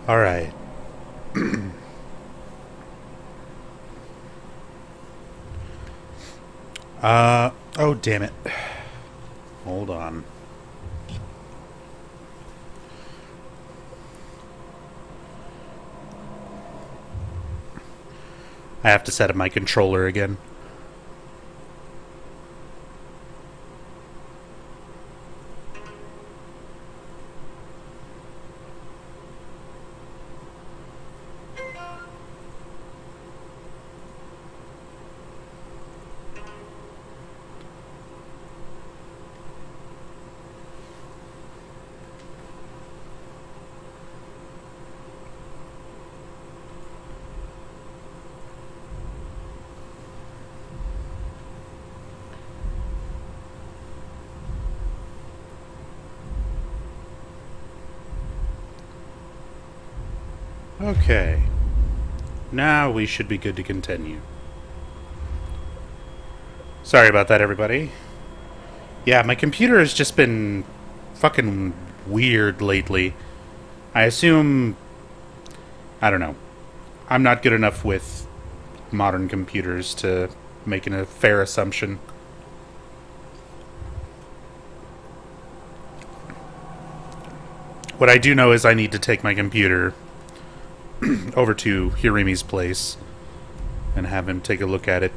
All right. Oh, damn it. Hold on. I have to set up my controller again. Okay. Now we should be good to continue. Sorry about that, everybody. Yeah, my computer has just been fucking weird lately. I assume... I don't know. I'm not good enough with modern computers to make a fair assumption. What I do know is I need to take my computer over to Hirimi's place and have him take a look at it.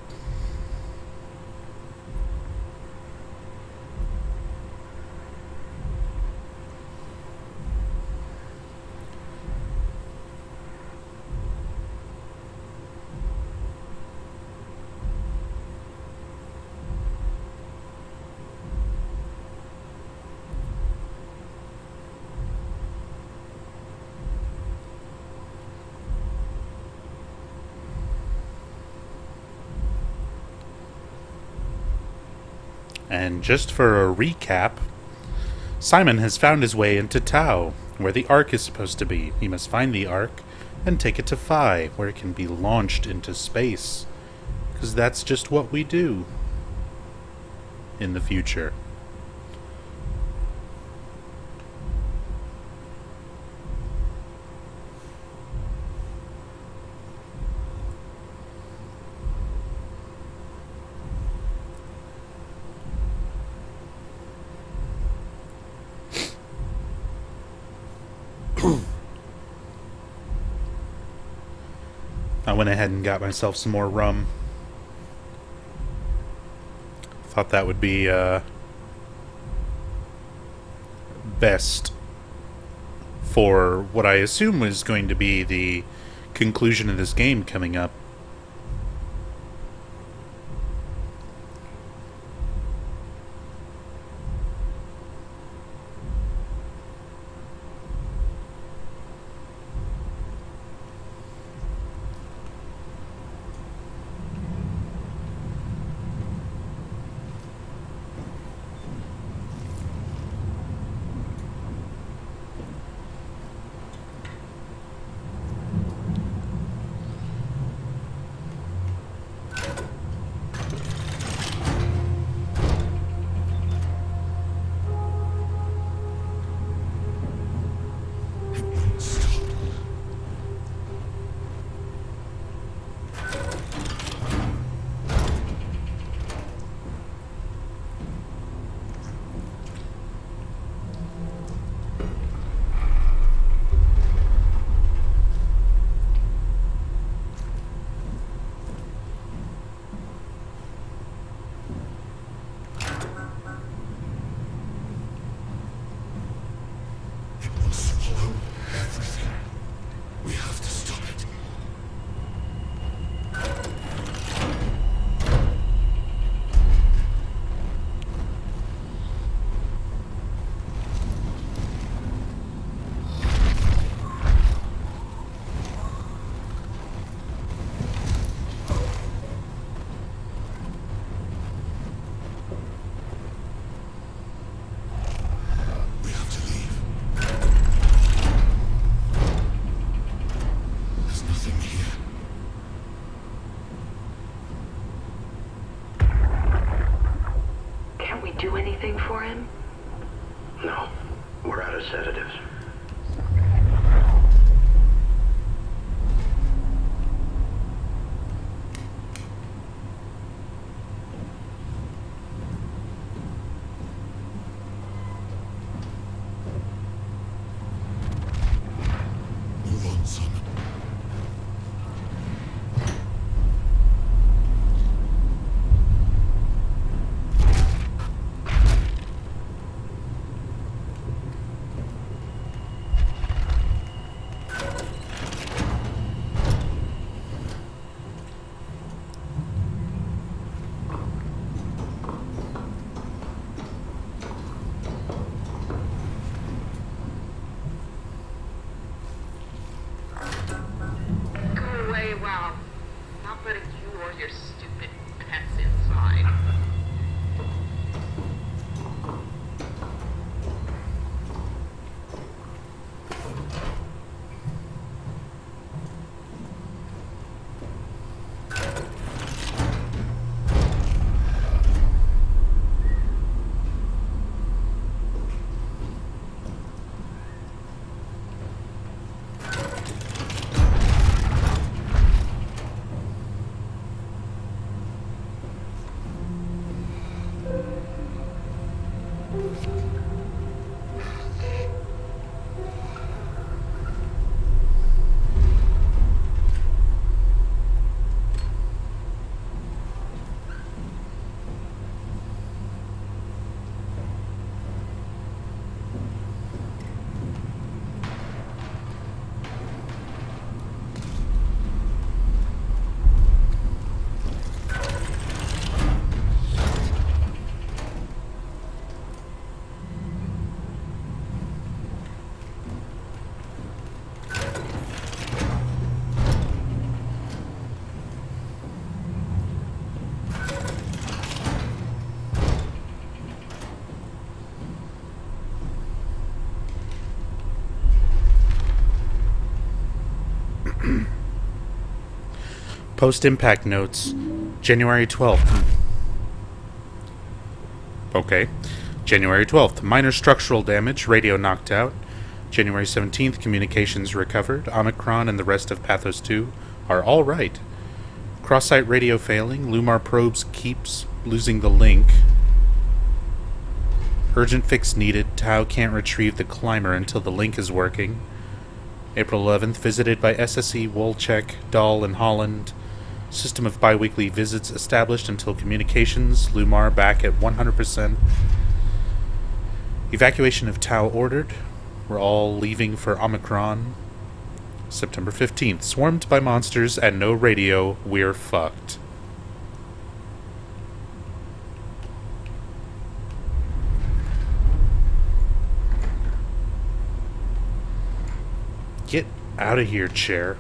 And just for a recap, Simon has found his way into Tau, where the Ark is supposed to be. He must find the Ark and take it to Phi, where it can be launched into space. Because that's just what we do in the future. I went ahead and got myself some more rum. Thought that would be best for what I assume was going to be the conclusion of this game coming up. Do anything for him? No, we're out of sedatives. Post-impact notes, January 12th. Okay. January 12th, minor structural damage, radio knocked out. January 17th, communications recovered. Omicron and the rest of Pathos 2 are all right. Cross-site radio failing. Lumar probes keeps losing the link. Urgent fix needed. Tau can't retrieve the climber until the link is working. April 11th, visited by SSE, Wolchek, Dahl, and Holland. System of biweekly visits established until communications. Lumar back at 100%. Evacuation of Tau ordered. We're all leaving for Omicron. September 15th, swarmed by monsters and no radio. We're fucked. Get out of here, chair.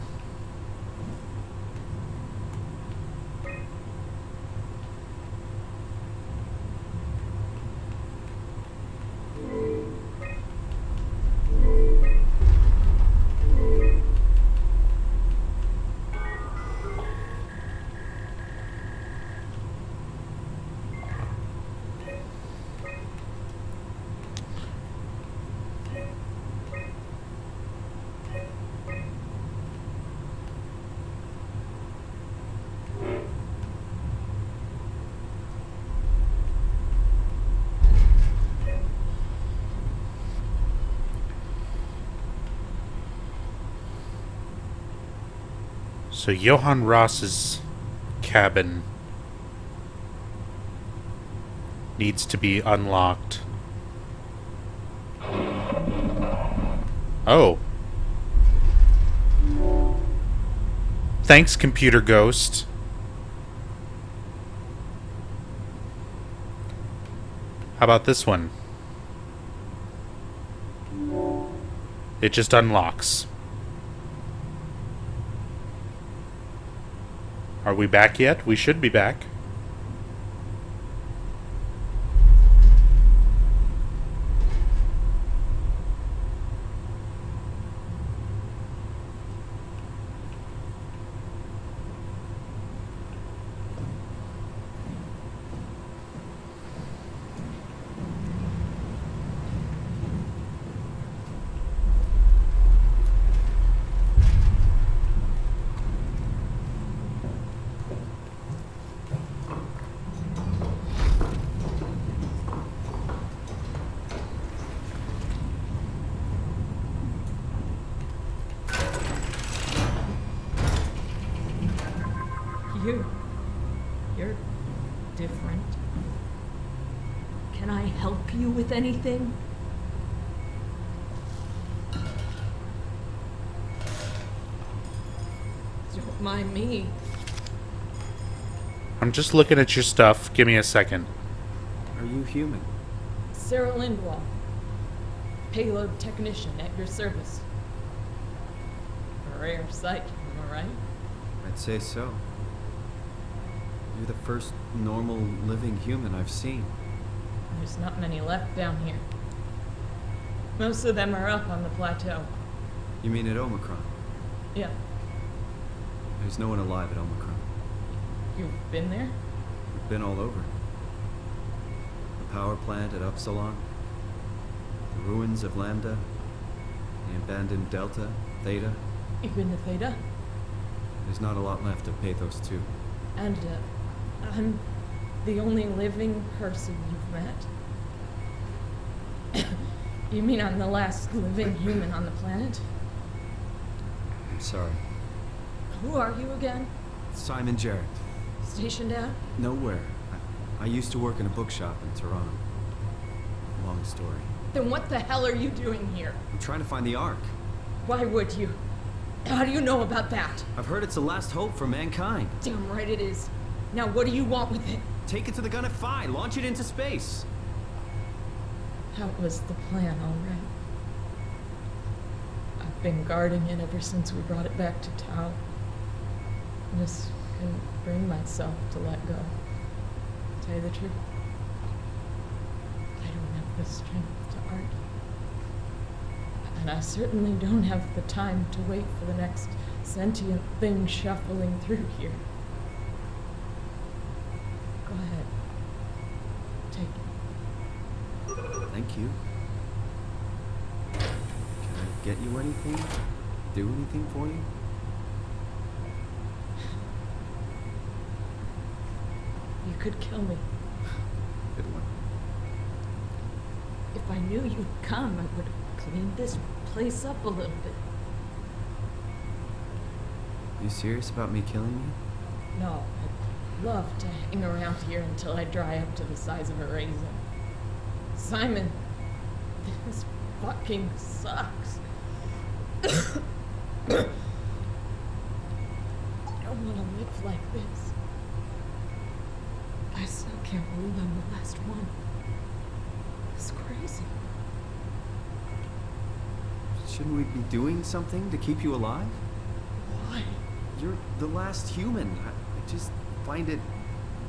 So Johann Ross's cabin needs to be unlocked. Oh. Thanks, computer ghost. How about this one? It just unlocks. Are we back yet? We should be back. You're different. Can I help you with anything? Don't mind me. I'm just looking at your stuff. Give me a second. Are you human? Sarah Lindwall, payload technician at your service. A rare sight, am I right? I'd say so. You're the first normal living human I've seen. There's not many left down here. Most of them are up on the plateau. You mean at Omicron? Yeah. There's no one alive at Omicron. You've been there? We've been all over. The power plant at Upsilon, the ruins of Lambda, the abandoned Delta, Theta. You've been to Theta? There's not a lot left of Pathos 2. And, I'm the only living person you've met? You mean I'm the last living human on the planet? I'm sorry. Who are you again? Simon Jarrett. Stationed out? Nowhere. I used to work in a bookshop in Toronto. Long story. Then what the hell are you doing here? I'm trying to find the Ark. Why would you? How do you know about that? I've heard it's the last hope for mankind. Damn right it is. Now what do you want with it? Take it to the Gun at Phi. Launch it into space. That was the plan, all right. I've been guarding it ever since we brought it back to Tau. I just couldn't bring myself to let go. To tell you the truth, I don't have the strength to argue. And I certainly don't have the time to wait for the next sentient thing shuffling through here. Go ahead. Take it. Thank you. Can I get you anything? Do anything for you? You could kill me. Good one. If I knew you'd come, I would clean this place up a little bit. You serious about me killing you? No, I'd love to hang around here until I dry up to the size of a raisin. Simon, this fucking sucks. I don't want to live like this. I still can't believe I'm the last one. It's crazy. Shouldn't we be doing something to keep you alive? Why? You're the last human. I just find it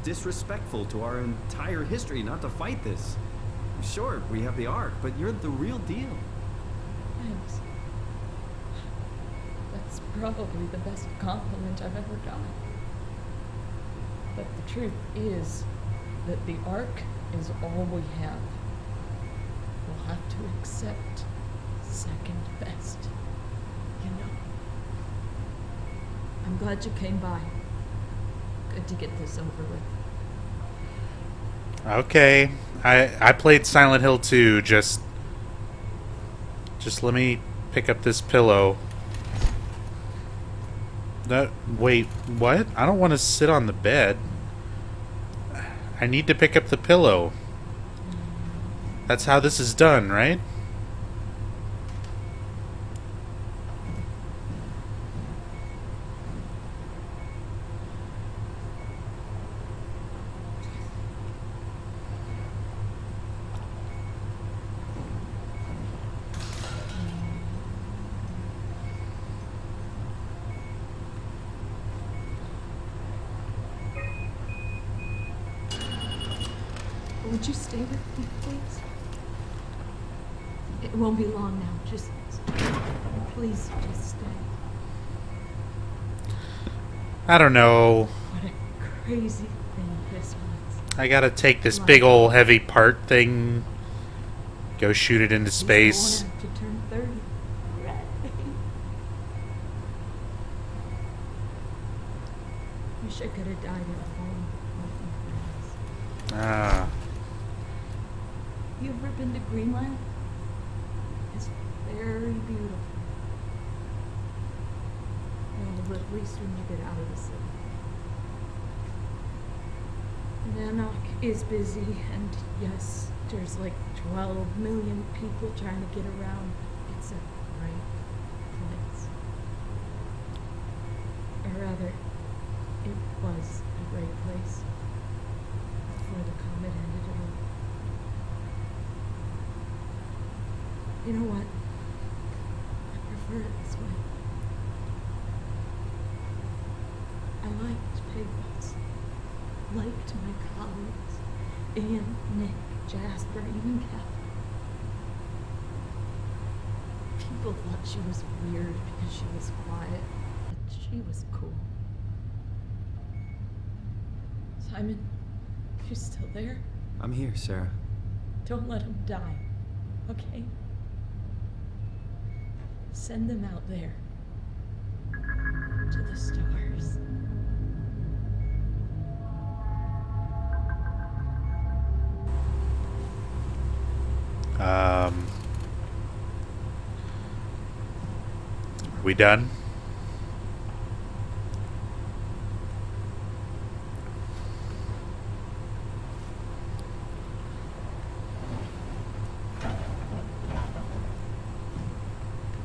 disrespectful to our entire history not to fight this. Sure, we have the Ark, but you're the real deal. Thanks. That's probably the best compliment I've ever gotten. But the truth is that the Ark is all we have. We'll have to accept second best, you know. I'm glad you came by. Good to get this over with. Okay. I played Silent Hill 2. Just let me pick up this pillow. Wait, what? I don't want to sit on the bed. I need to pick up the pillow. That's how this is done, right? Would you stay with me, please? It won't be long now. Just please, just stay. I don't know. What a crazy thing this was. I gotta take this big ol' heavy part thing, go shoot it into space. You won't have to turn 30. Right. Wish I could have died at home with my friends. Ah. You ever been to Greenland? It's very beautiful. Well, but at least when you get out of the city. Nanook is busy, and yes, there's like 12 million people trying to get around. It's a great place. Or rather, it was a great place before the comet ended it all. You know what? I prefer it this way. I liked Pigbots. Liked my colleagues. Ian, Nick, Jasper, even Kathy. People thought she was weird because she was quiet, but she was cool. Simon, you still there? I'm here, Sarah. Don't let him die, okay? Send them out there. To the stars. Are we done?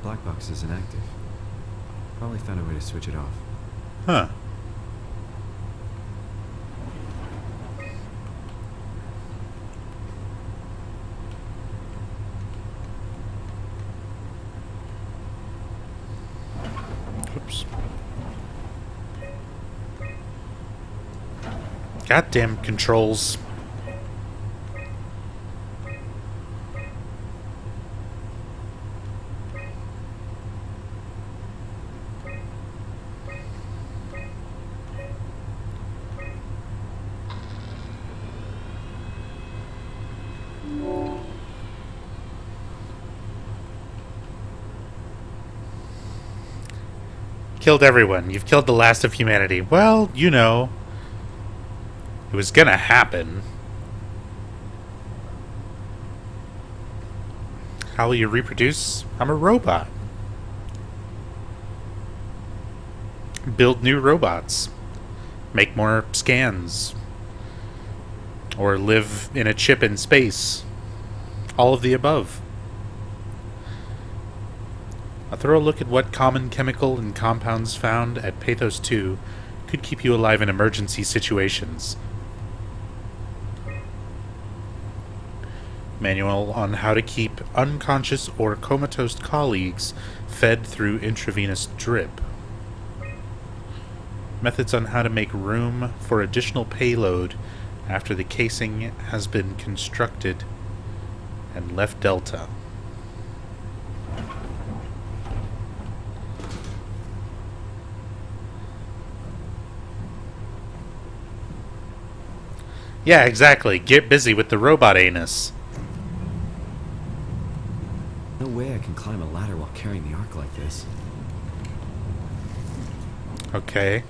Black box is inactive. Probably found a way to switch it off. Huh. Oops. Goddamn controls. Killed everyone. You've killed the last of humanity. Well, you know. It was gonna happen. How will you reproduce? I'm a robot. Build new robots. Make more scans. Or live in a chip in space. All of the above. A thorough look at what common chemical and compounds found at Pathos 2 could keep you alive in emergency situations. Manual on how to keep unconscious or comatose colleagues fed through intravenous drip. Methods on how to make room for additional payload after the casing has been constructed and left Delta. Yeah, exactly. Get busy with the robot anus. No way I can climb a ladder while carrying the Ark like this. Okay.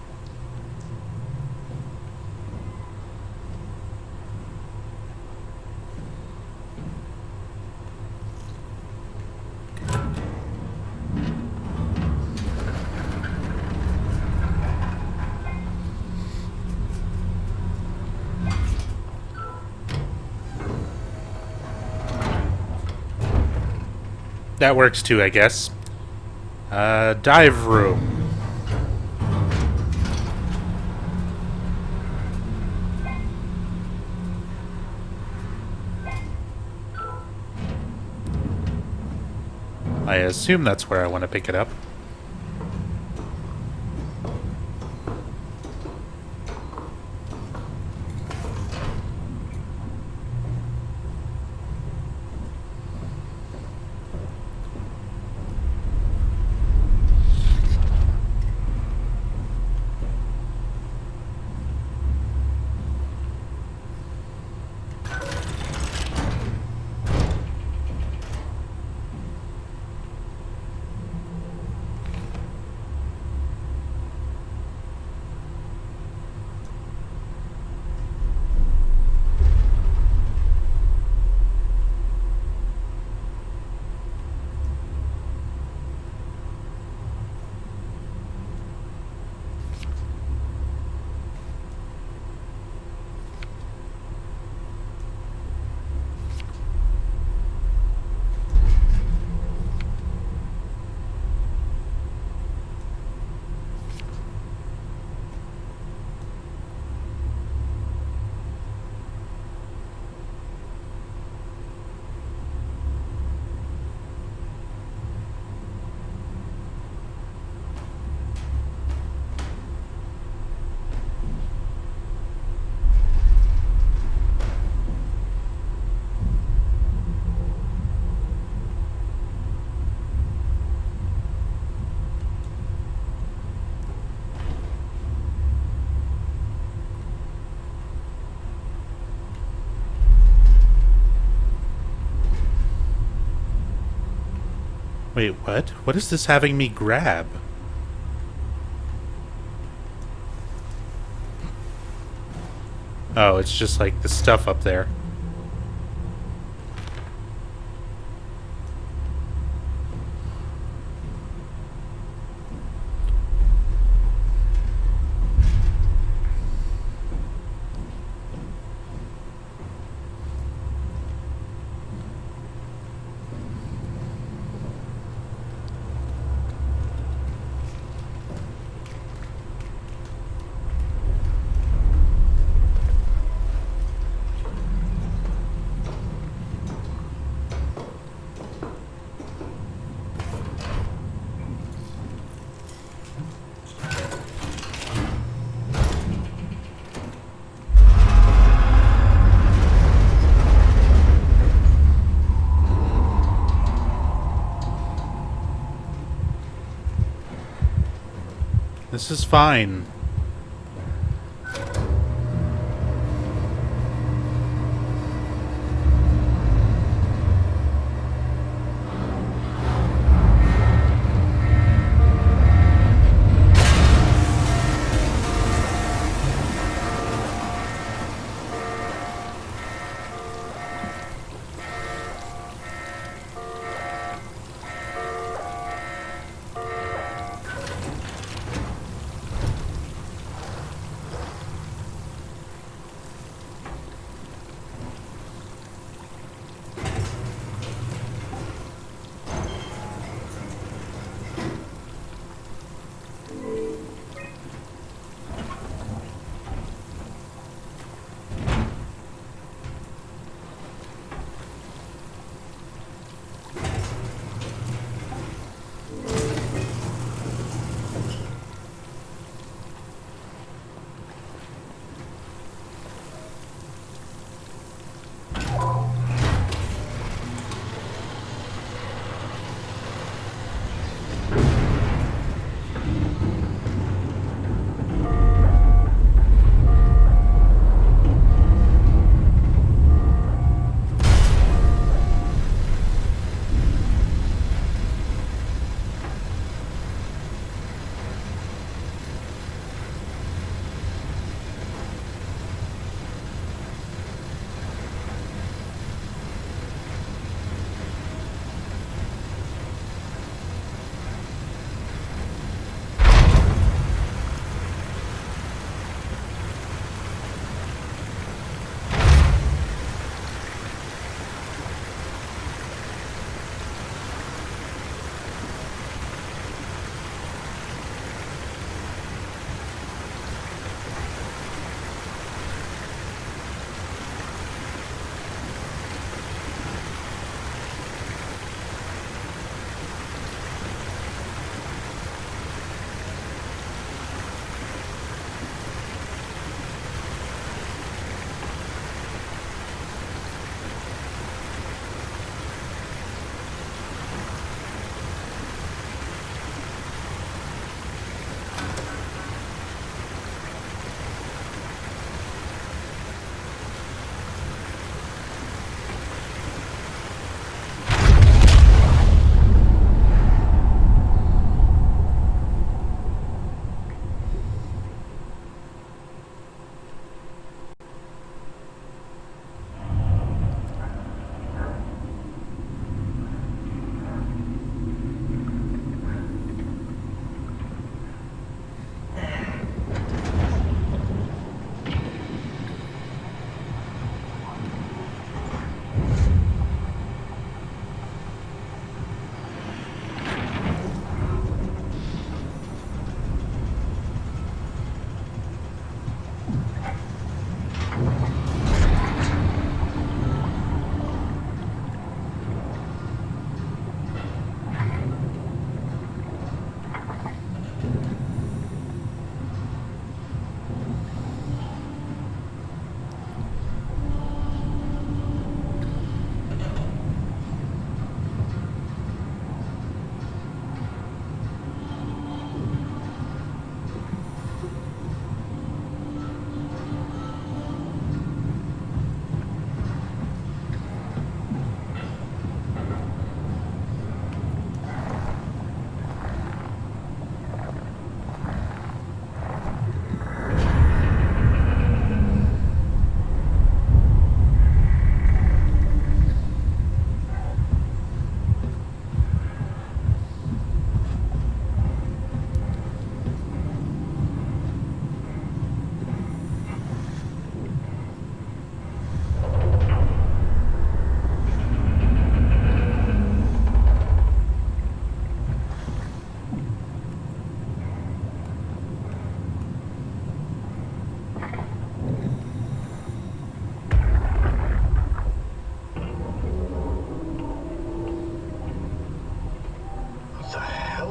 That works too, I guess. Dive room. I assume that's where I want to pick it up. Wait, what? What is this having me grab? Oh, it's just like the stuff up there. This is fine.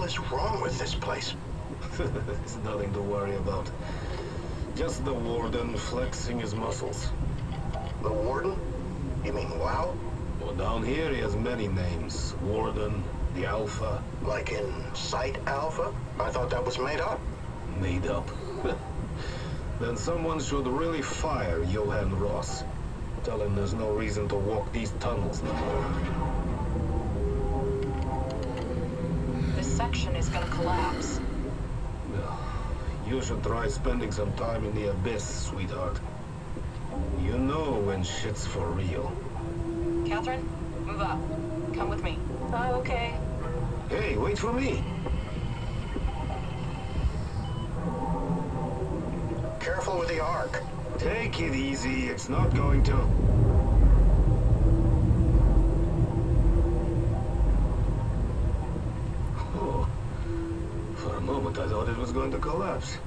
is wrong with this place? It's nothing to worry about. Just the warden flexing his muscles. The warden? You mean WoW? Well, down here he has many names. Warden, the Alpha. Like in Site Alpha? I thought that was made up. Made up. Then someone should really fire Johann Ross. Tell him there's no reason to walk these tunnels no more. This section is gonna collapse. You should try spending some time in the abyss, sweetheart. You know when shit's for real. Catherine, move up. Come with me. Oh, okay. Hey, wait for me! Careful with the Ark. Take it easy, it's not going to... Oh, for a moment I thought it was going to collapse.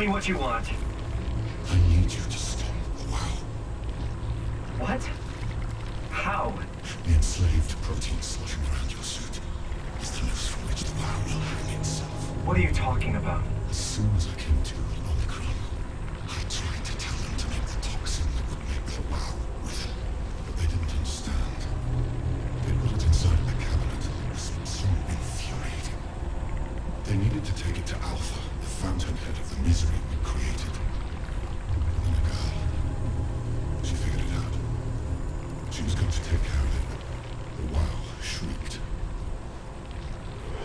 me what you want. I need you to stop the WoW. What? How? The enslaved protein slotting around your suit is the noose from which the WoW will hang itself. What are you talking about? As soon as I came to Omicron, I tried to tell them to make the toxin that would make the WoW wither, but they didn't understand. They put it inside the cabinet. It was so infuriating. They needed to take it to Alpha, the fountainhead of the misery we created. And then a girl. She figured it out. She was going to take care of it, but the WoW shrieked.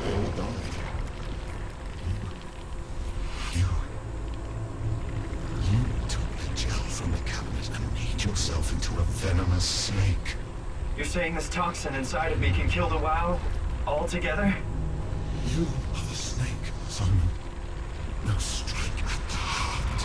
They all died. You took the gel from the cabinet and made yourself into a venomous snake. You're saying this toxin inside of me can kill the WoW? Altogether? You are the snake, Simon. Now strike at the heart.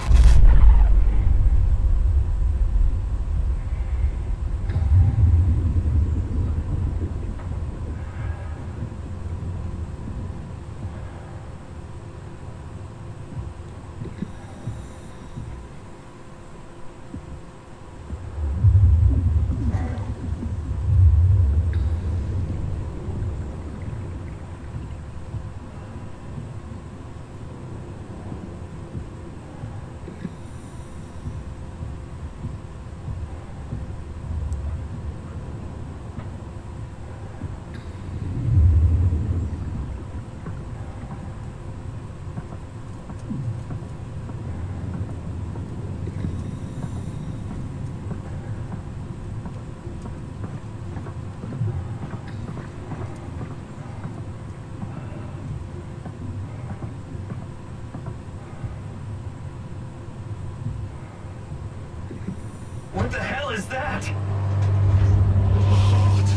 What the hell is that? The heart.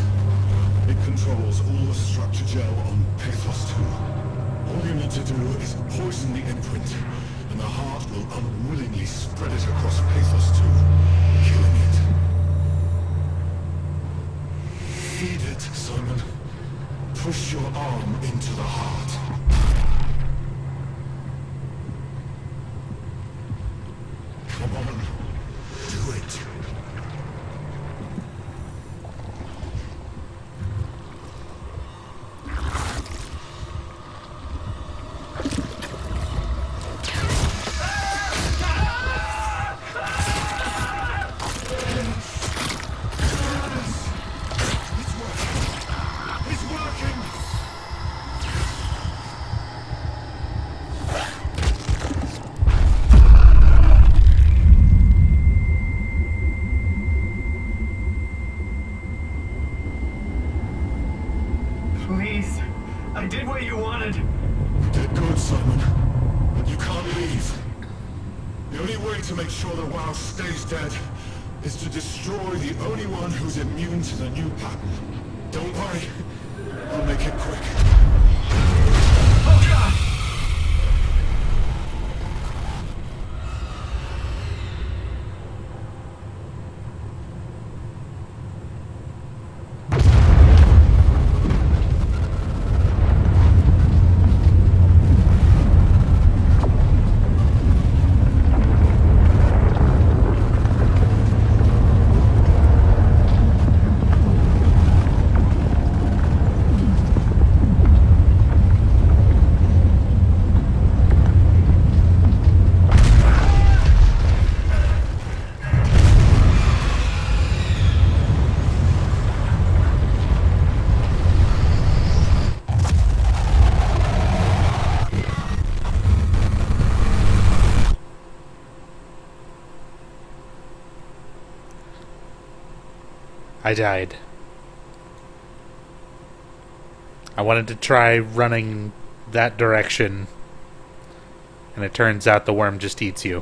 It controls all the structure gel on Pathos 2. All you need to do is poison the imprint, and the heart will unwillingly spread it across Pathos 2, killing it. Feed it, Simon. Push your arm into the heart. Come on. Do it. It's working! Please. I did what you wanted. You did good, Simon. But you can't leave. The only way to make sure the WoW stays dead is to destroy the only one who's immune to the new pattern. Don't worry. I'll make it quick. Oh god! I died. I wanted to try running that direction, and it turns out the worm just eats you.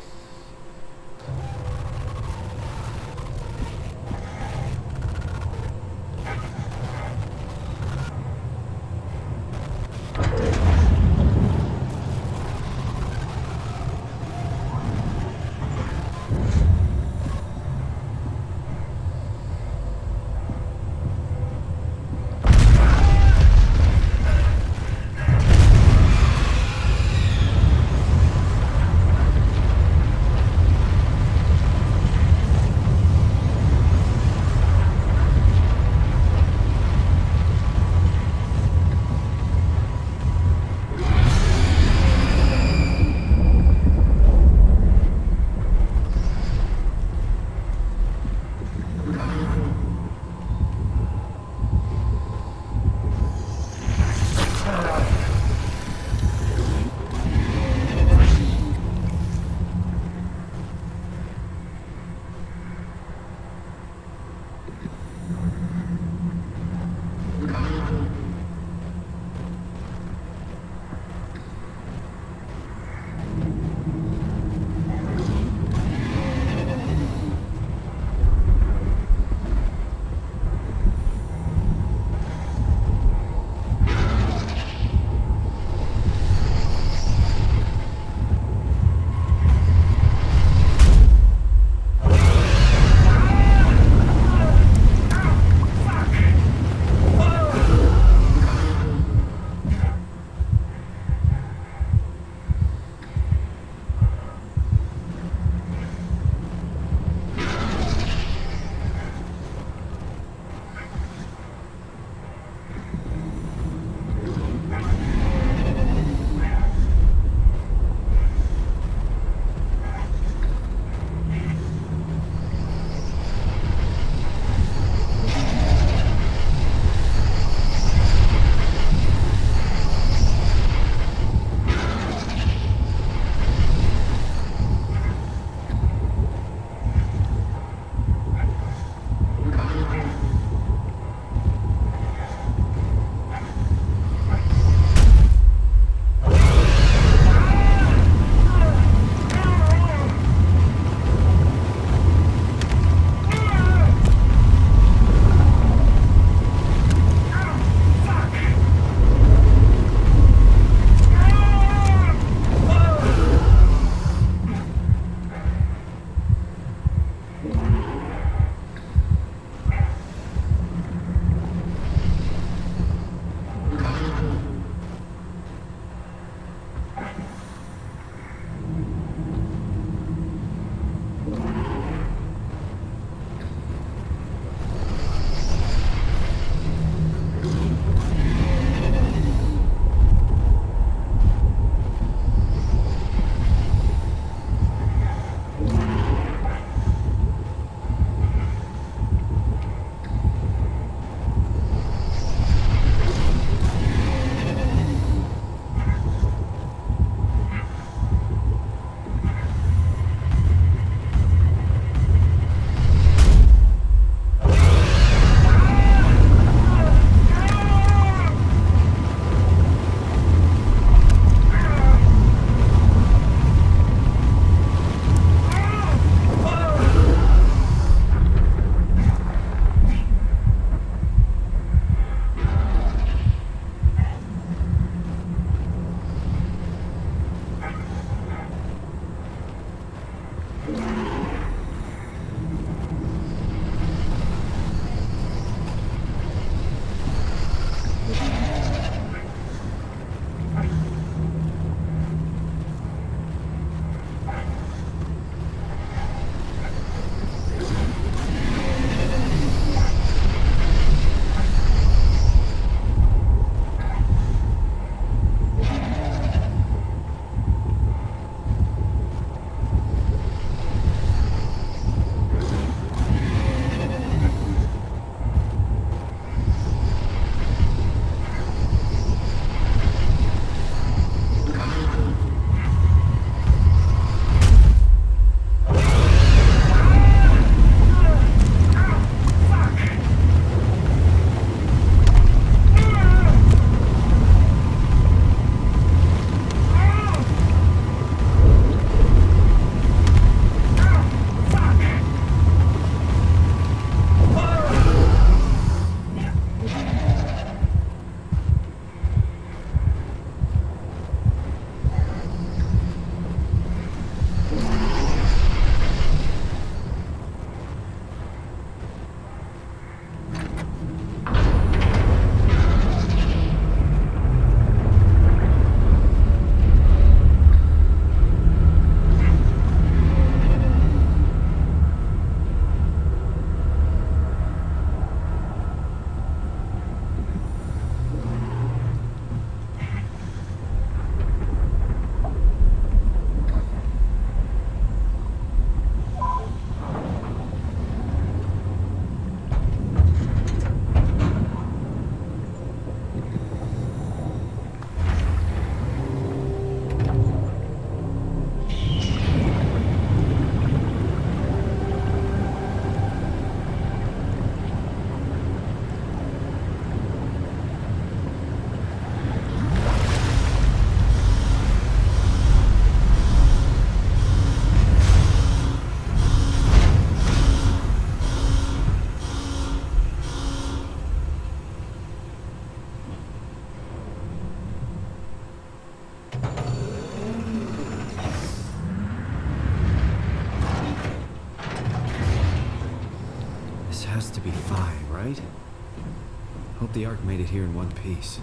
hope the Ark made it here in one piece.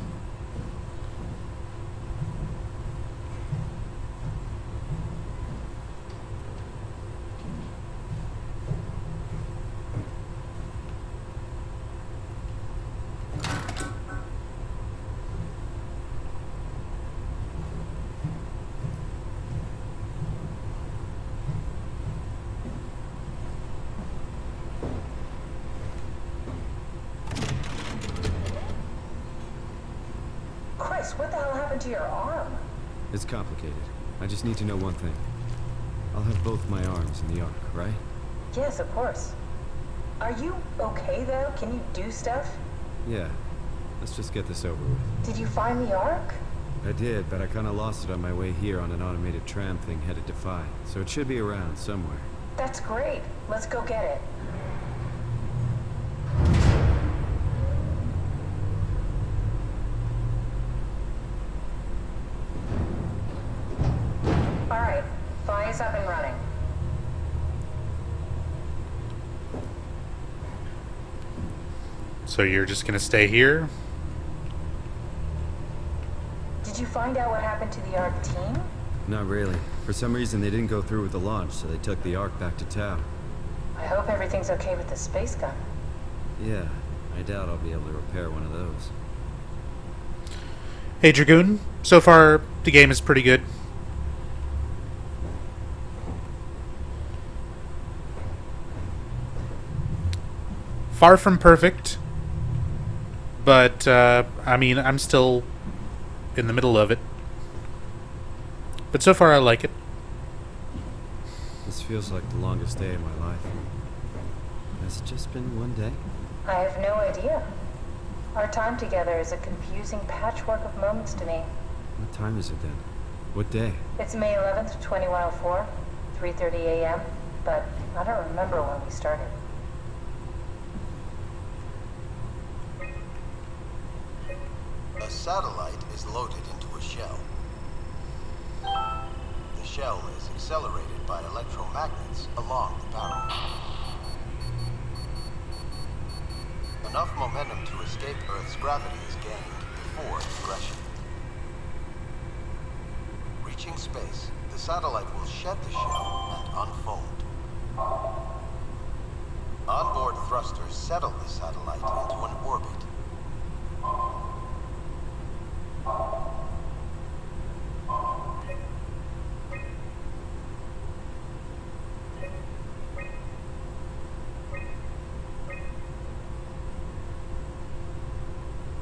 Chris, what the hell happened to your arm? It's complicated. I just need to know one thing. I'll have both my arms in the Ark, right? Yes, of course. Are you okay, though? Can you do stuff? Yeah. Let's just get this over with. Did you find the Ark? I did, but I kinda lost it on my way here on an automated tram thing headed to Phi. So it should be around somewhere. That's great. Let's go get it. All right, Phi is up and running. So you're just gonna stay here? Did you find out what happened to the Ark team? Not really. For some reason, they didn't go through with the launch, so they took the Ark back to Tau. I hope everything's okay with the space gun. Yeah, I doubt I'll be able to repair one of those. Hey Dragoon, so far the game is pretty good. Far from perfect, but I mean, I'm still in the middle of it. But so far I like it. This feels like the longest day of my life. Has it just been one day? I have no idea. Our time together is a confusing patchwork of moments to me. What time is it then? What day? It's May 11th, 2104, 3:30 a.m., but I don't remember when we started. A satellite is loaded into a shell. The shell is accelerated by electromagnets along the barrel. Enough momentum to escape Earth's gravity is gained before digression. Reaching space, the satellite will shed the shell and unfold. Onboard thrusters settle the satellite into an orbit.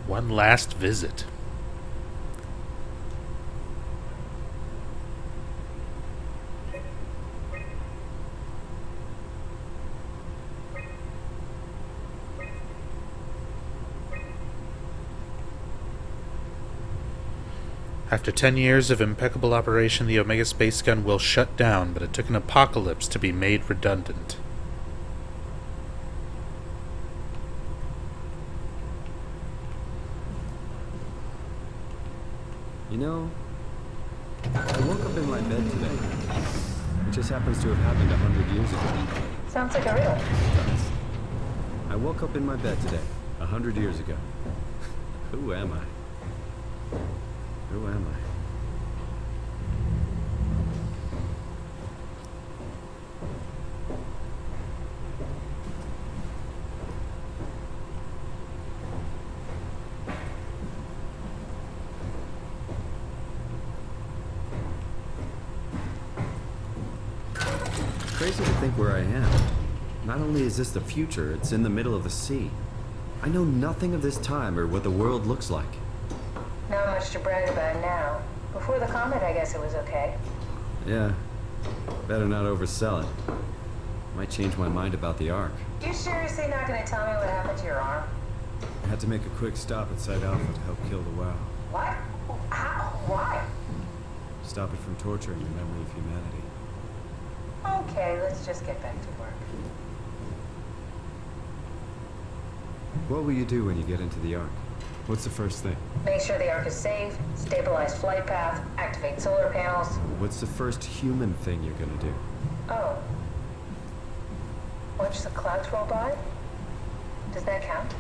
One last visit. After 10 years of impeccable operation, the Omega Space Gun will shut down, but it took an apocalypse to be made redundant. You know, I woke up in my bed today. It just happens to have happened 100 years ago. Sounds like a riddle. I woke up in my bed today, 100 years ago. Who am I? Who am I? Crazy to think where I am. Not only is this the future, it's in the middle of the sea. I know nothing of this time or what the world looks like. Not much to brag about now. Before the comet, I guess it was okay. Yeah, better not oversell it. Might change my mind about the Ark. You seriously not gonna tell me what happened to your arm? I had to make a quick stop at Site Alpha to help kill the WoW. What? How? Why? Stop it from torturing the memory of humanity. Okay, let's just get back to work. What will you do when you get into the Ark? What's the first thing? Make sure the Ark is safe, stabilize flight path, activate solar panels. What's the first human thing you're gonna do? Oh. Watch the clouds roll by? Does that count?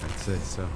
I'd say so.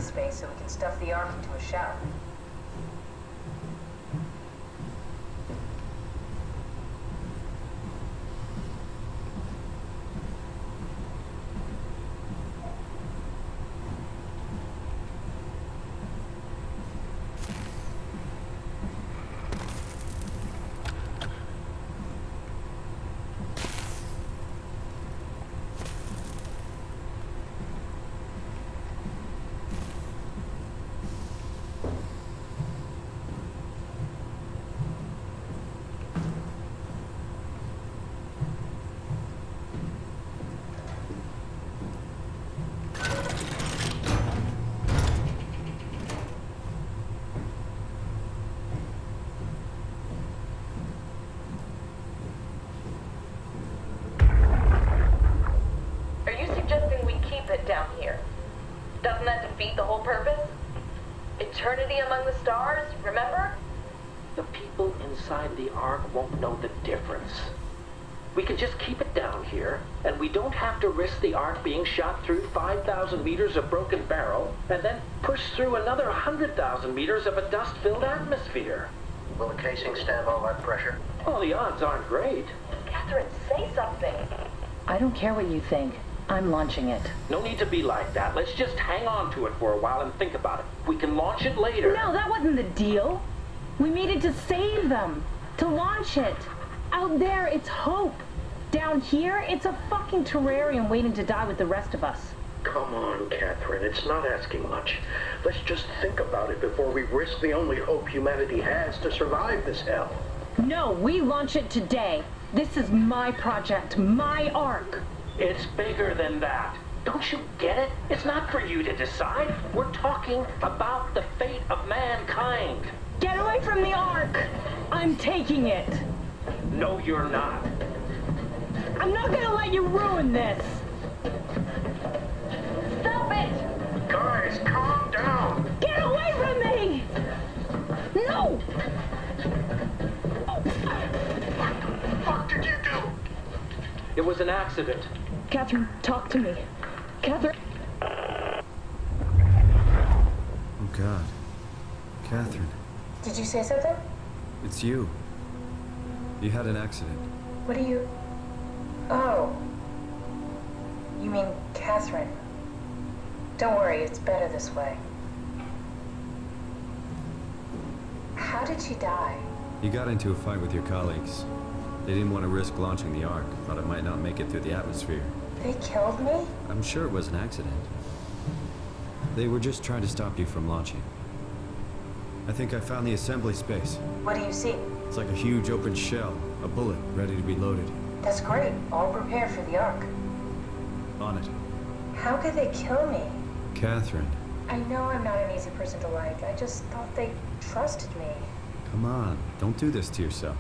space so we can stuff the Ark into a shell. Are you suggesting we keep it down here? Doesn't that defeat the whole purpose? Eternity among the stars, remember? The people inside the Ark won't know the difference. We can just keep it down here, and we don't have to risk the Ark being shot through 5,000 meters of broken barrel, and then push through another 100,000 meters of a dust-filled atmosphere. Will the casing stand all that pressure? Well, the odds aren't great. Catherine, say something. I don't care what you think. I'm launching it. No need to be like that. Let's just hang on to it for a while and think about it. We can launch it later. No, that wasn't the deal. We made it to save them. To launch it. Out there, it's hope. Down here, it's a fucking terrarium waiting to die with the rest of us. Come on, Catherine. It's not asking much. Let's just think about it before we risk the only hope humanity has to survive this hell. No, we launch it today. This is my project, my Ark. It's bigger than that. Don't you get it? It's not for you to decide. We're talking about the fate of mankind. Get away from the Ark! I'm taking it. No, you're not. I'm not gonna let you ruin this. Stop it! Guys, calm down! Get away from me! No! What the fuck did you do? It was an accident. Catherine, talk to me. Catherine. Oh, God. Catherine, Did you say something? it's you. You had an accident. What are you... Oh. You mean Catherine. Don't worry, it's better this way. How did she die? You got into a fight with your colleagues. They didn't want to risk launching the Ark, thought it might not make it through the atmosphere. They killed me? I'm sure it was an accident. They were just trying to stop you from launching. I think I found the assembly space. What do you see? It's like a huge open shell, a bullet ready to be loaded. That's great. All prepared for the Ark. On it. How could they kill me? Catherine, I know I'm not an easy person to like. I just thought they trusted me. come on, don't do this to yourself.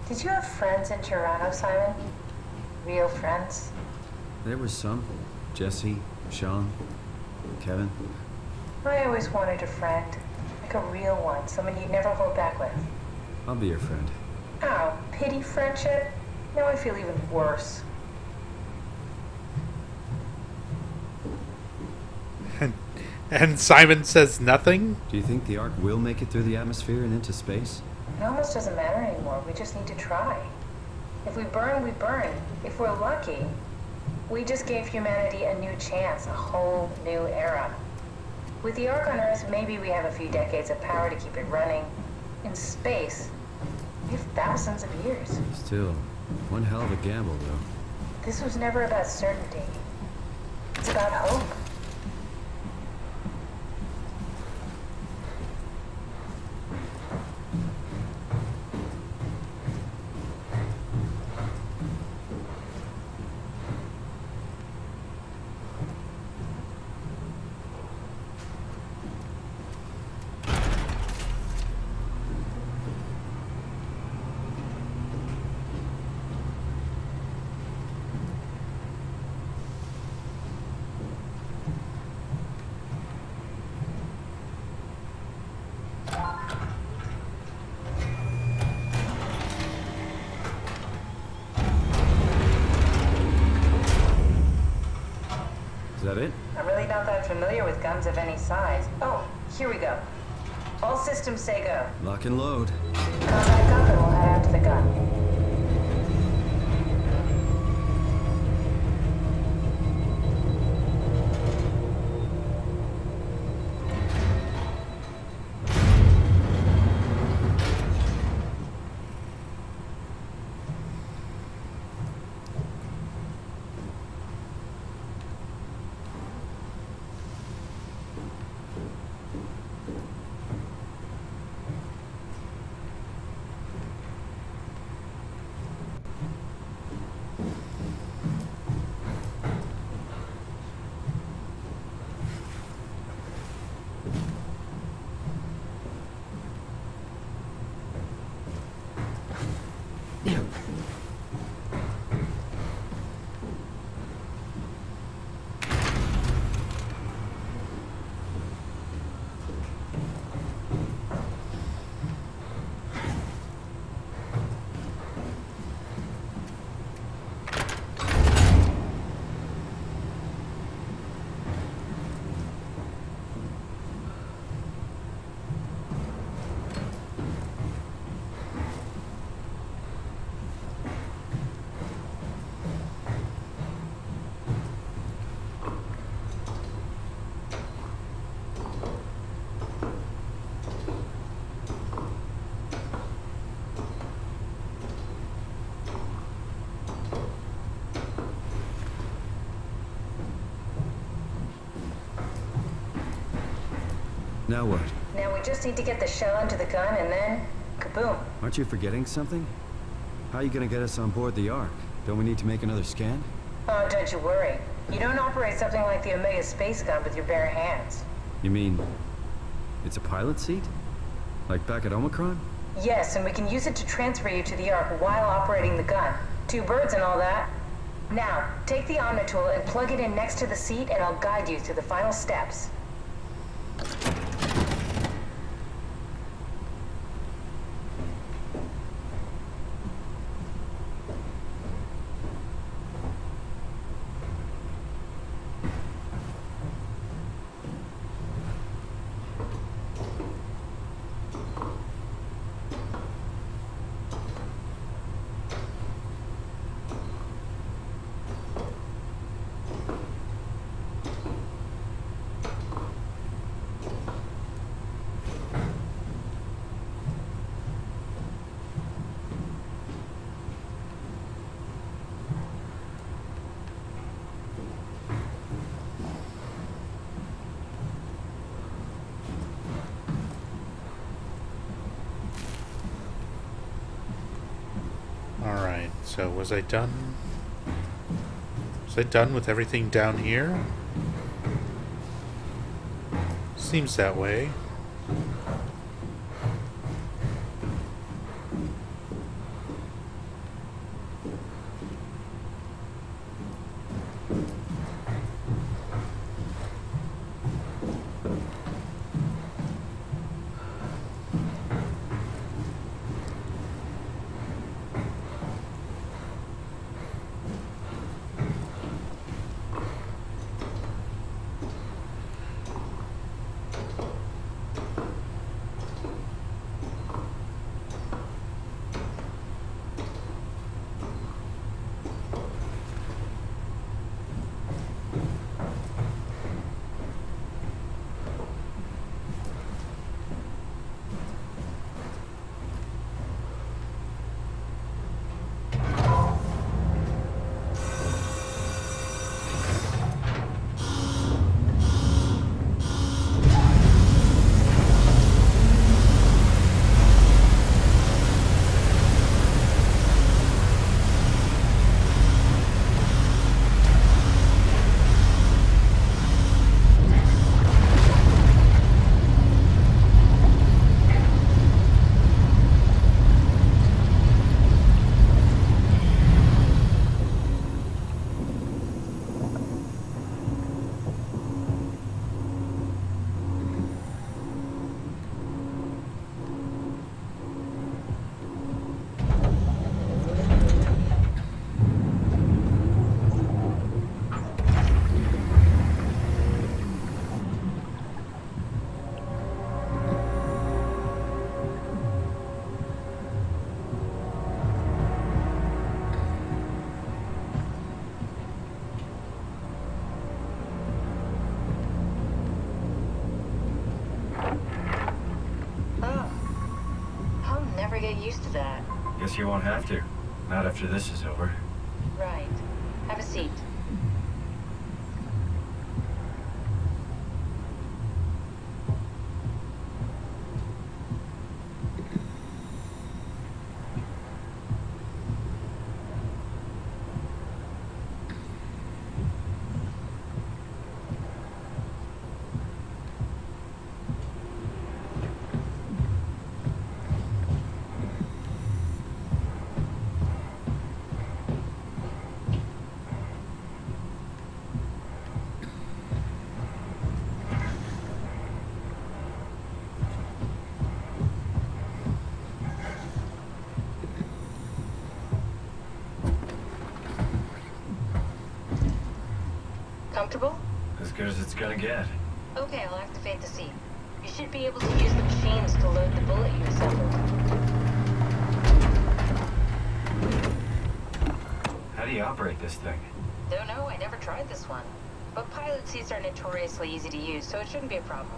Did you have friends in Toronto, Simon? Real friends? There was some. Jesse, Sean, Kevin. I always wanted a friend. Like a real one. Someone you'd never hold back with. I'll be your friend. Oh, pity friendship? Now I feel even worse. And Simon says nothing? Do you think the Ark will make it through the atmosphere and into space? It almost doesn't matter anymore. We just need to try. If we burn, we burn. If we're lucky, we just gave humanity a new chance, a whole new era. With the Ark on Earth, maybe we have a few decades of power to keep it running. In space, we have thousands of years. Still, one hell of a gamble, though. This was never about certainty. It's about hope. familiar with guns of any size. Oh, here we go. All systems say go. Lock and load. Come back up and we'll head out to the gun. Now what? Now we just need to get the shell into the gun and then, kaboom. Aren't you forgetting something? How are you gonna get us on board the Ark? Don't we need to make another scan? Oh, don't you worry. You don't operate something like the Omega space gun with your bare hands. You mean, it's a pilot seat? Like back at Omicron? Yes, and we can use it to transfer you to the Ark while operating the gun. 2 birds and all that. Now, take the Omnitool and plug it in next to the seat and I'll guide you through the final steps. Alright, so was I done? Was I done with everything down here? Seems that way. to that. Guess you won't have to. Not after this is over. Right. Have a seat. Comfortable? As good as it's gonna get. Okay, I'll activate the seat. You should be able to use the machines to load the bullet you assembled. How do you operate this thing? Don't know, I never tried this one. But pilot seats are notoriously easy to use, so it shouldn't be a problem.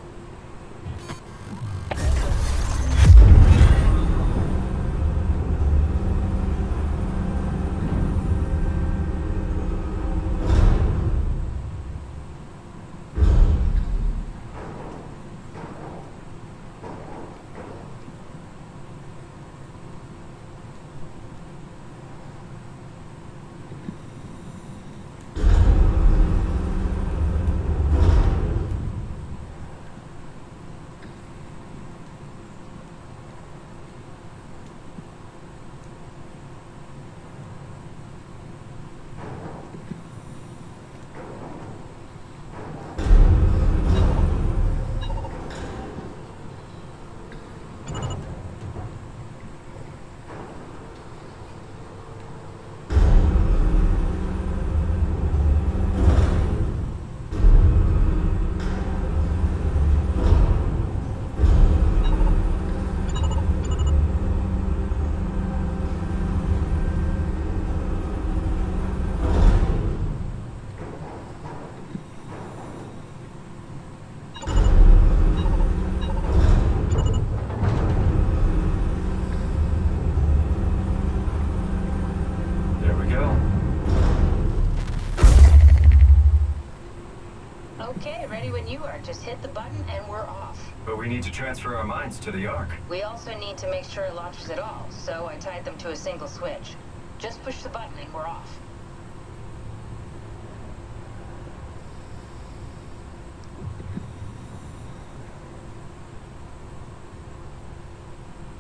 Okay, ready when you are. Just hit the button and we're off. But we need to transfer our minds to the Ark. We also need to make sure it launches at all, so I tied them to a single switch. Just push the button and we're off.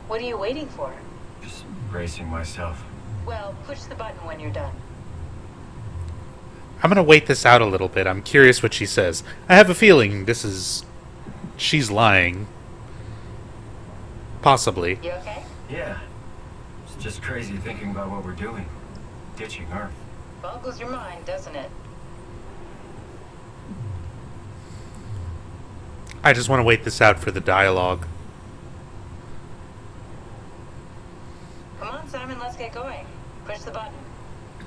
What are you waiting for? Just bracing myself. Well, push the button when you're done. I'm going to wait this out a little bit. I'm curious what she says. I have a feeling this is... she's lying. Possibly. You okay? Yeah. It's just crazy thinking about what we're doing. Ditching Earth. Boggles your mind, doesn't it? I just want to wait this out for the dialogue. Come on, Simon, let's get going. Push the button.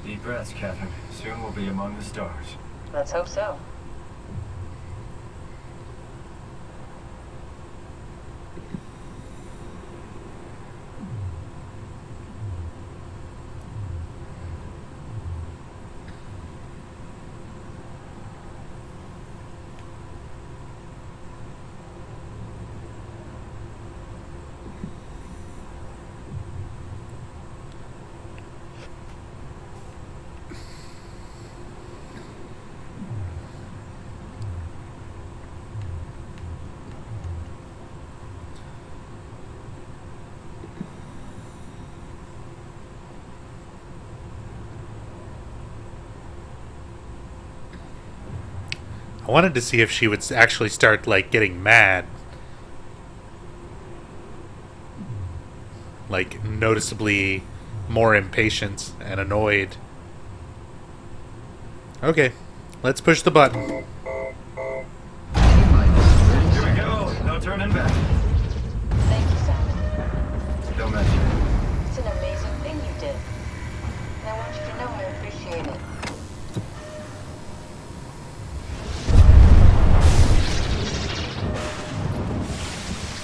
Deep breaths, Captain. Soon we'll be among the stars. Let's hope so. I wanted to see if she would actually start, like, getting mad. Like, noticeably more impatient and annoyed. Okay, let's push the button. Here we go. No turning back. Thank you, Simon. Don't mention it. It's an amazing thing you did. And I want you to know I appreciate it.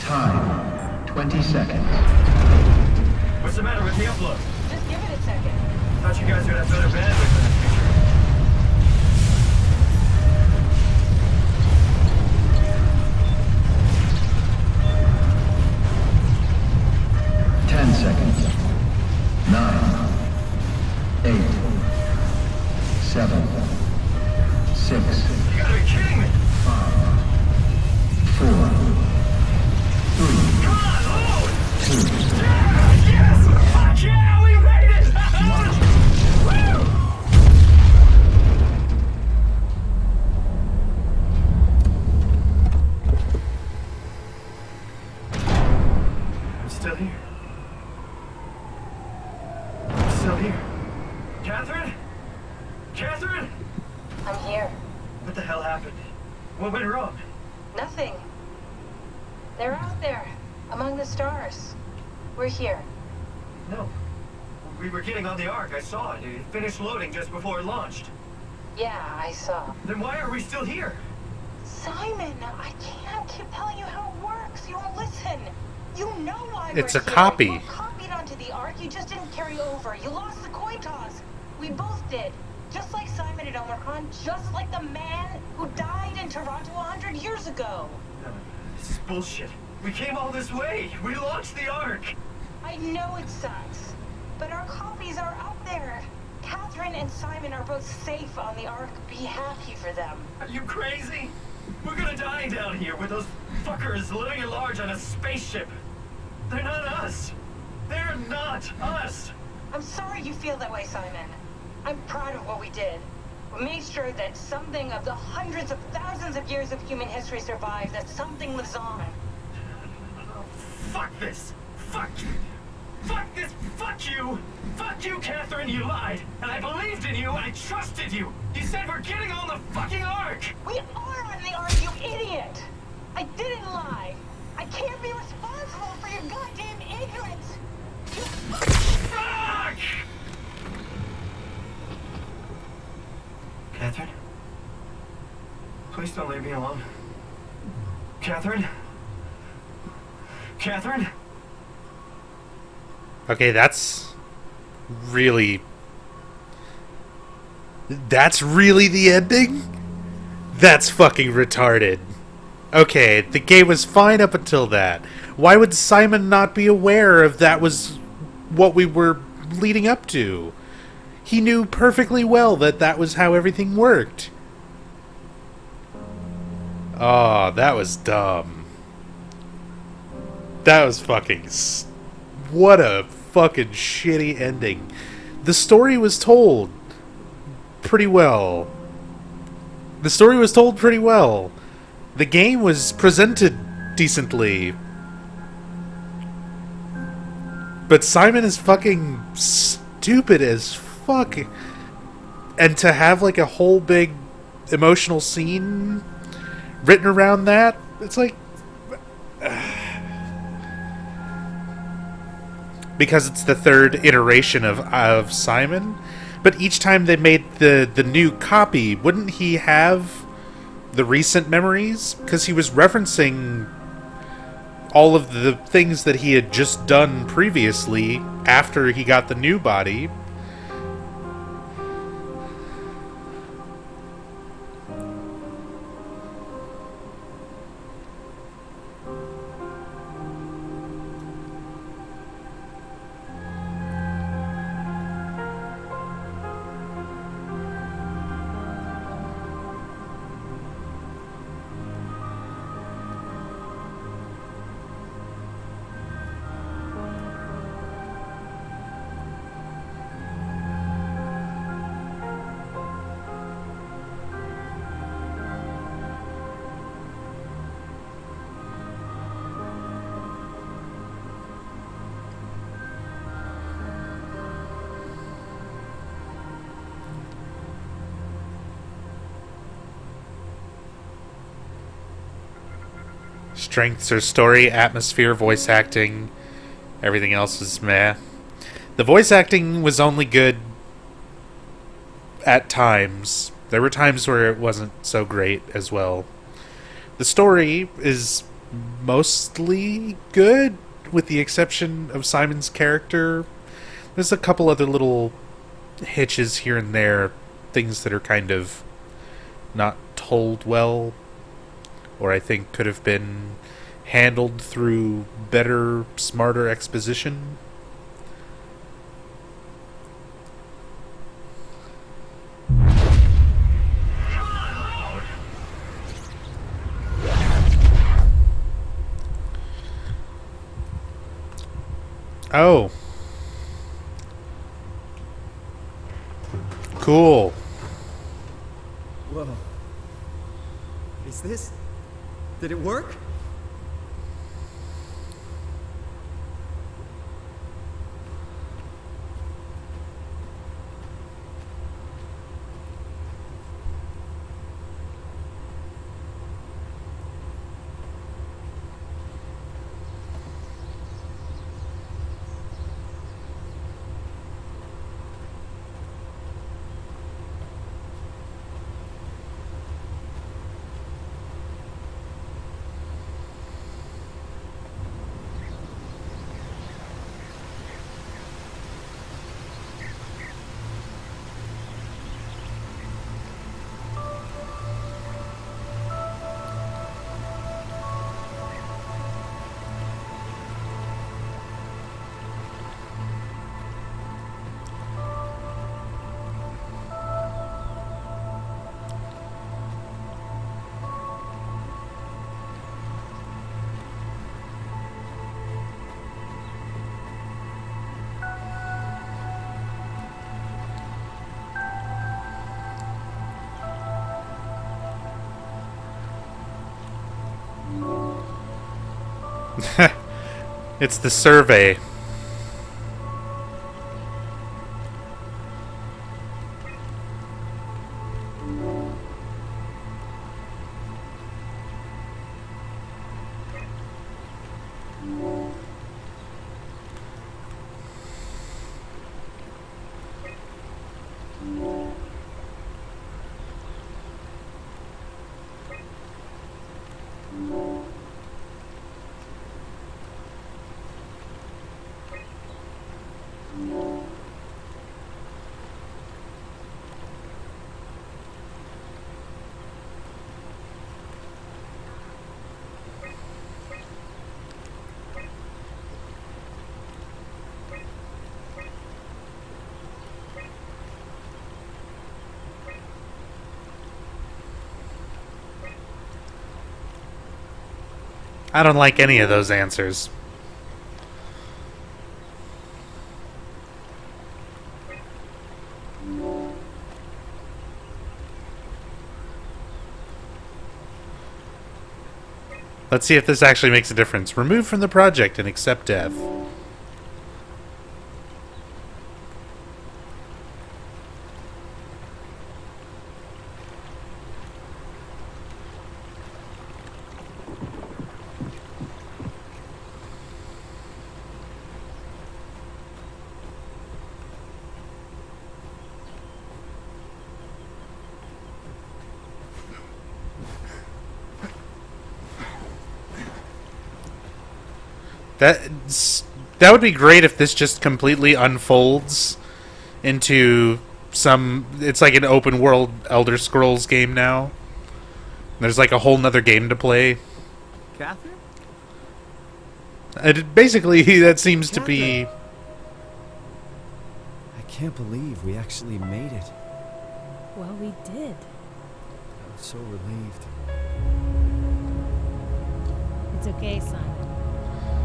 Time, 20 seconds. What's the matter with the upload? Just give it a second. Thought you guys would have better bandwidth in the future. 10 seconds. 9, 8, 7, 6. You gotta be kidding me! 5, 4, 3, Come on, load! 2, Yes! Fuck yeah, we made it! Woo! I'm still here. I'm still here. Catherine? Catherine? I'm here. What the hell happened? What went wrong? Nothing. They're out there, among the stars. We're here. No. We were getting on the Ark. I saw it. It finished loading just before it launched. Yeah, I saw. Then why are we still here? Simon, I can't keep telling you how it works. You won't listen. You know why It's we're a here. copy. You were copied onto the Ark. You just didn't carry over. You lost the coin toss. We both did. Just like Simon and Omicron. Just like the man who died in Toronto 100 years ago. No, this is bullshit. We came all this way. We launched the Ark. I know it sucks, but our copies are up there. Catherine and Simon are both safe on the Ark. Be happy for them. Are you crazy? We're gonna die down here with those fuckers living at large on a spaceship. They're not us. They're not us. I'm sorry you feel that way, Simon. I'm proud of what we did. We made sure that something of the hundreds of thousands of years of human history survives, that something lives on. Fuck this. Fuck. Fuck this. Fuck you. Fuck you, Catherine. You lied. And I believed in you. I trusted you. You said we're getting on the fucking Ark. We are on the Ark, you idiot! I didn't lie. I can't be responsible for your goddamn ignorance. Fuck! Catherine? Please don't leave me alone. Catherine? Catherine? Okay, that's really the ending? That's fucking retarded. Okay, the game was fine up until that. Why would Simon not be aware of that was what we were leading up to? He knew perfectly well that that was how everything worked. Oh, that was dumb. That was fucking... What a fucking shitty ending. The story was told pretty well. The game was presented decently. But Simon is fucking stupid as fuck. And to have like a whole big emotional scene written around that, it's like... because it's the third iteration of Simon. But each time they made the new copy, wouldn't he have the recent memories? Because he was referencing all of the things that he had just done previously after he got the new body. Strengths are story, atmosphere, voice acting. Everything else is meh. The voice acting was only good at times. There were times where it wasn't so great as well. The story is mostly good, with the exception of Simon's character. There's a couple other little hitches here and there, things that are kind of not told well, or I think could have been handled through better, smarter exposition. Oh. Cool. Whoa. Is this... Did it work? It's the survey. I don't like any of those answers. Let's see if this actually makes a difference. Remove from the project and accept death. That would be great if this just completely unfolds into some... It's like an open world Elder Scrolls game now. There's like a whole nother game to play. Catherine? Basically, that seems to be... I can't believe we actually made it. Well, we did. I'm so relieved. It's okay, Simon.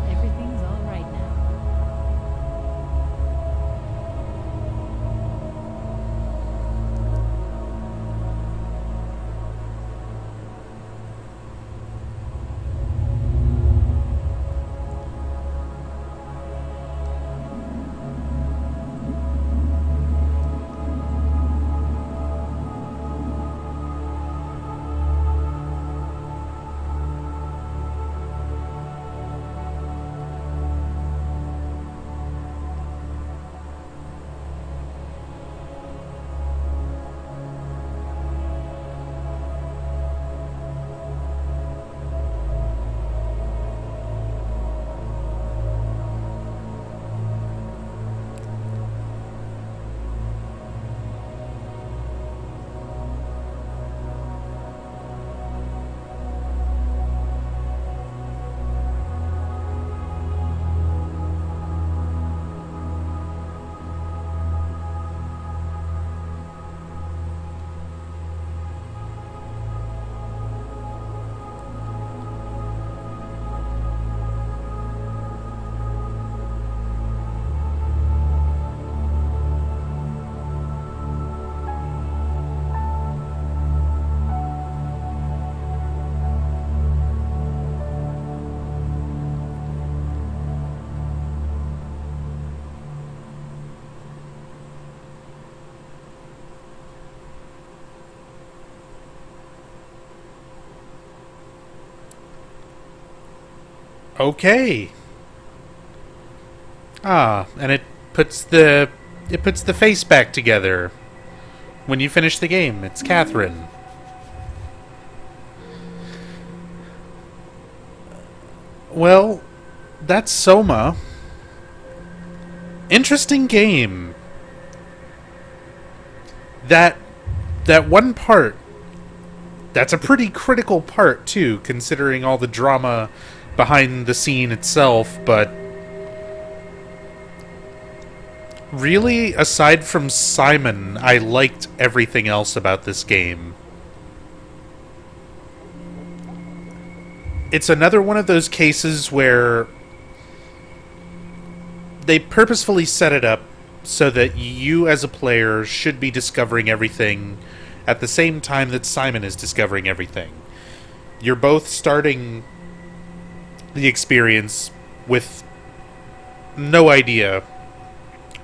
Everything's all right now. Okay. Ah, and it puts the face back together when you finish the game. It's Catherine. Well, that's SOMA. Interesting game. That one part, that's a pretty critical part too, considering all the drama behind the scene itself, but really, aside from Simon, I liked everything else about this game. It's another one of those cases where they purposefully set it up so that you as a player should be discovering everything at the same time that Simon is discovering everything. You're both starting the experience with no idea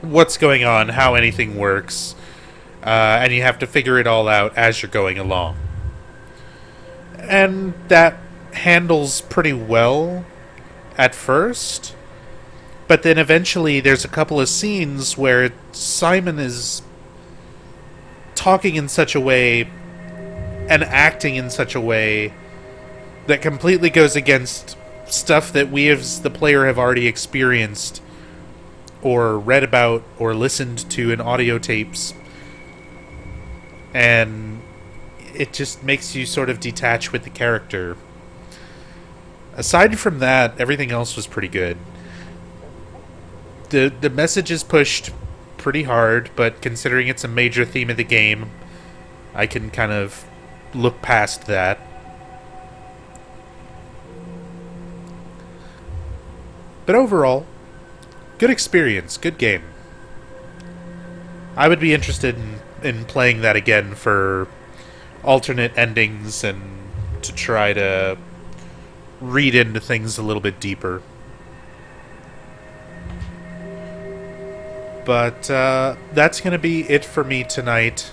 what's going on, how anything works, and you have to figure it all out as you're going along. And that handles pretty well at first, but then eventually there's a couple of scenes where Simon is talking in such a way and acting in such a way that completely goes against stuff that we as the player have already experienced or read about or listened to in audio tapes, and it just makes you sort of detach with the character. Aside from that, everything else was pretty good. The message is pushed pretty hard, but considering it's a major theme of the game, I can kind of look past that. But overall, good experience, good game. I would be interested in playing that again for alternate endings and to try to read into things a little bit deeper. But that's going to be it for me tonight.